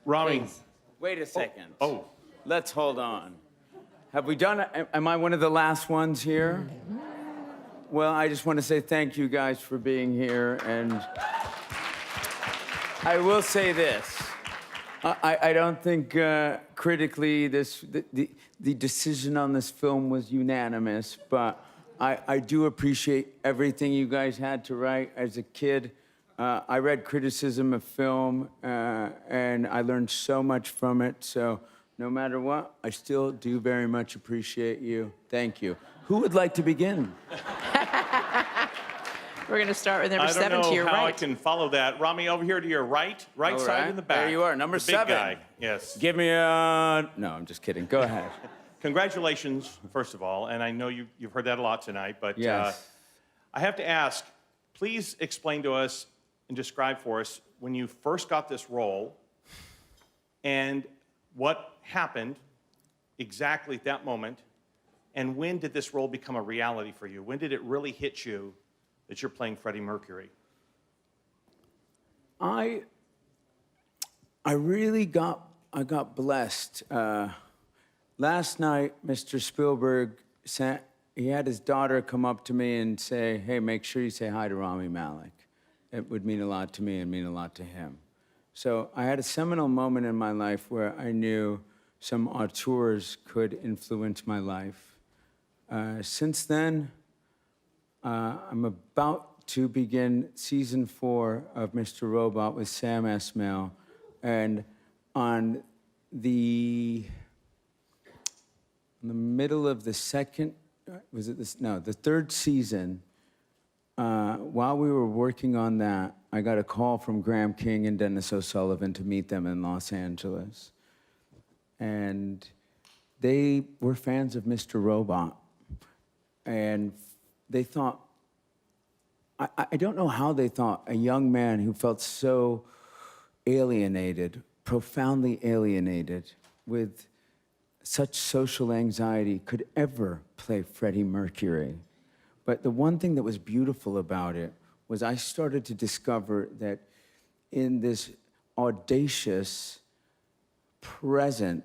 Rami. Please, wait a second. Oh. Let's hold on. Have we done, am I one of the last ones here? Well, I just want to say thank you guys for being here, and I will say this. I don't think critically the decision on this film was unanimous, but I do appreciate everything you guys had to write. As a kid, I read criticism of film, and I learned so much from it. So no matter what, I still do very much appreciate you. Thank you. Who would like to begin? We're going to start with number 7 to your I don't know how I right. can follow that. Rami, over here to your right All side right. in the back. There you are, number the big 7. guy. Yes. Give me a... No, I'm just kidding. Go ahead. Congratulations, first of all, and I know you've heard that a lot tonight, but Yes. I have to ask, please explain to us and describe for us when you first got this role and what happened exactly at that moment, and when did this role become a reality for you? When did it really hit you that you're playing Freddie Mercury? I got blessed. Last night, Mr. Spielberg he had his daughter come up to me and say, "Hey, make sure you say hi to Rami Malek. It would mean a lot to me and mean a lot to him." So I had a seminal moment in my life where I knew some auteurs could influence my life. Since then, I'm about to begin season 4 of Mr. Robot with Sam Esmail, and on the middle of the third season, while we were working on that, I got a call from Graham King and Dennis O'Sullivan to meet them in Los Angeles. And they were fans of Mr. Robot. And they thought, I don't know how they thought a young man who felt so alienated, profoundly alienated, with such social anxiety could ever play Freddie Mercury. But the one thing that was beautiful about it was I started to discover that in this audacious, present,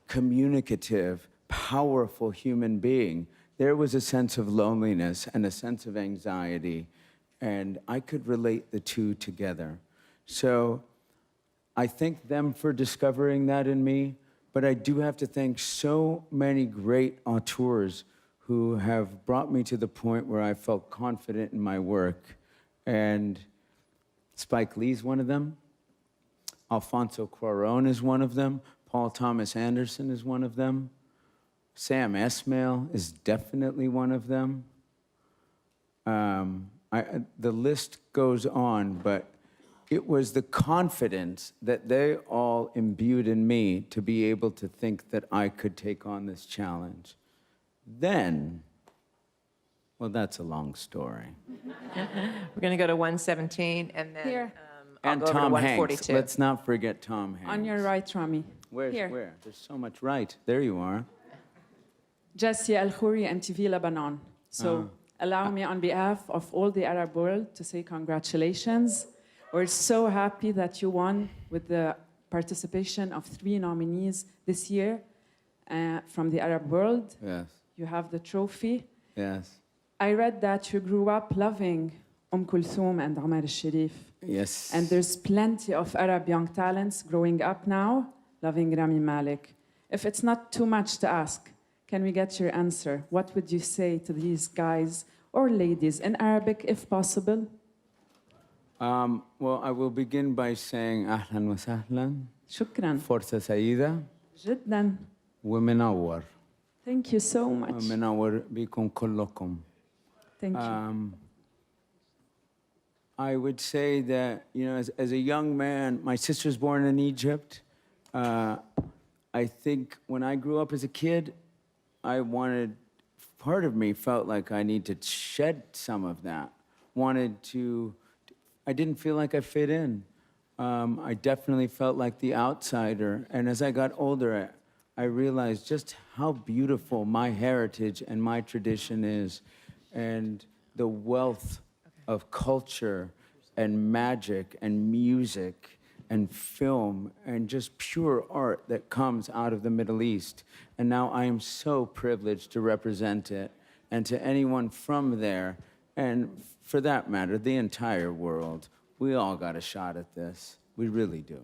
communicative, powerful human being, there was a sense of loneliness and a sense of anxiety, and I could relate the two together. So I thank them for discovering that in me, but I do have to thank so many great auteurs who have brought me to the point where I felt confident in my work. And Spike Lee's one of them. Alfonso Cuarón is one of them. Paul Thomas Anderson is one of them. Sam Esmail is definitely one of them. The list goes on, but it was the confidence that they all imbued in me to be able to think that I could take on this challenge. Then, well, that's a long story. We're going to go to 117, and then Here. I'll And go over to Tom 142. Hanks. Let's not forget Tom Hanks. On your right, Rami. Where's Here. where? There's so much right. There you are. Jessie Al-Khouri, MTV Lebanon. So allow me on behalf of all the Arab world to say congratulations. We're so happy that you won with the participation of 3 nominees this year from the Arab world. Yes, You have the trophy. yes, I read that you grew up loving Kulthum and Omar al-Sharif. yes. And there's plenty of Arab young talents growing up now loving Rami Malek. If it's not too much to ask, can we get your answer? What would you say to these guys or ladies in Arabic, if possible? Well, I will begin by saying أهلا وسهلا. شكراً. فرصة سعيدة جداً. ومنور. Thank you so much. منور بكم كلكم. Thank you. I would say that, you know, as a young man, my sister's born in Egypt. I think when I grew up as a kid, part of me felt like I need to shed some of that. I didn't feel like I fit in. I definitely felt like the outsider. And as I got older, I realized just how beautiful my heritage and my tradition is, and the wealth of culture and magic and music and film and just pure art that comes out of the Middle East. And now I am so privileged to represent it, and to anyone from there, and for that matter, the entire world. We all got a shot at this. We really do.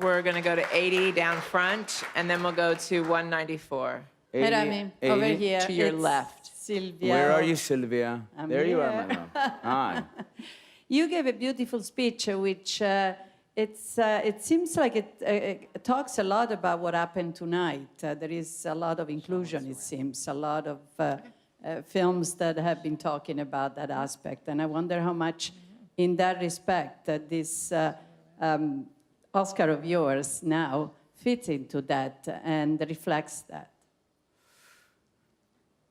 We're going to go to 80 down front, and then we'll go to 194. Hey, Rami, over 80. here. To your it's left. Sylvia. Where are you, Sylvia? I'm there you are, here. my love. Hi. You gave a beautiful speech, which it seems like it talks a lot about what happened tonight. There is a lot of inclusion, it seems, a lot of films that have been talking about that aspect. And I wonder how much, in that respect, this Oscar of yours now fits into that and reflects that.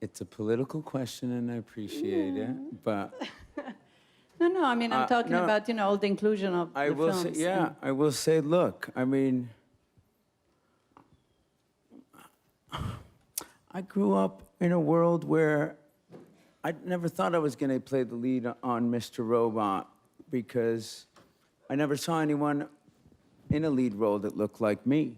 It's a political question, and I appreciate it, but No, I mean, I'm talking no. about, all the inclusion of I the will films. say, yeah, I will say, look, I mean, I grew up in a world where I never thought I was going to play the lead on Mr. Robot, because I never saw anyone in a lead role that looked like me.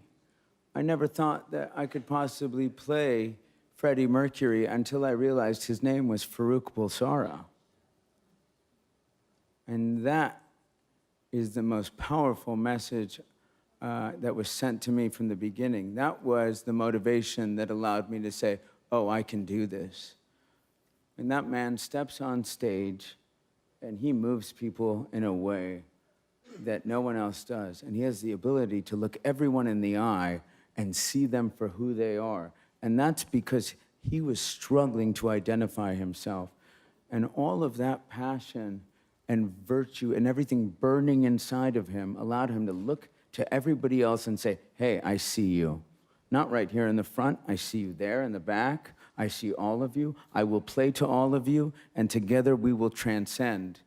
I never thought that I could possibly play Freddie Mercury until I realized his name was Farouk Bulsara. And that is the most powerful message that was sent to me from the beginning. That was the motivation that allowed me to say, oh, I can do this. And that man steps on stage, and he moves people in a way that no one else does. And he has the ability to look everyone in the eye and see them for who they are. And that's because he was struggling to identify himself. And all of that passion and virtue and everything burning inside of him allowed him to look to everybody else and say, hey, I see you. Not right here in the front, I see you there in the back. I see all of you. I will play to all of you, and together we will transcend.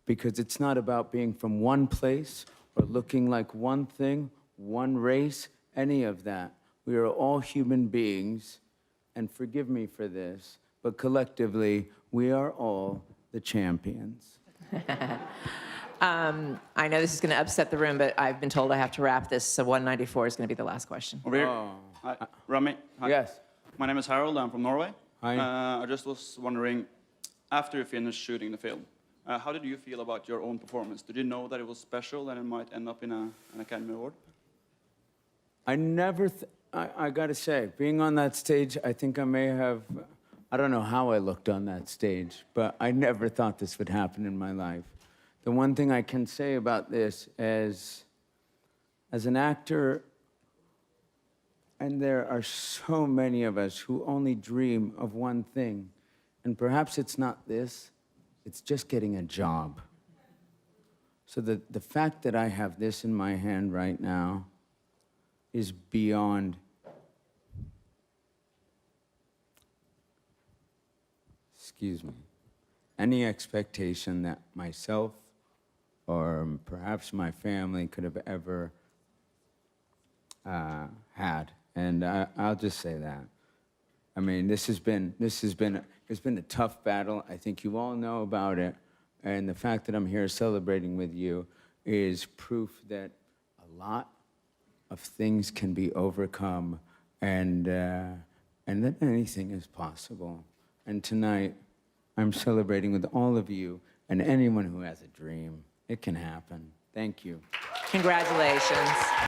Because it's not about being from one place or looking like one thing, one race, any of that. We are all human beings, and forgive me for this, but collectively, we are all the champions. I know this is going to upset the room, but I've been told I have to wrap this, so 194 is going to be the last question. Over here. Oh. Hi. Rami. Hi. Yes. My name is Harold. I'm from Norway. Hi. I just was wondering, after you finished shooting the film, how did you feel about your own performance? Did you know that it was special and it might end up in an Academy Award? I never, I gotta say, being on that stage, I think I may have, I don't know how I looked on that stage, but I never thought this would happen in my life. The one thing I can say about this is, as an actor, and there are so many of us who only dream of one thing, and perhaps it's not this, it's just getting a job. So the fact that I have this in my hand right now is beyond, excuse me, any expectation that myself or perhaps my family could have ever had. And I'll just say that. I mean, it's been a tough battle. I think you all know about it. And the fact that I'm here celebrating with you is proof that a lot of things can be overcome, and that anything is possible. And tonight, I'm celebrating with all of you and anyone who has a dream. It can happen. Thank you. Congratulations.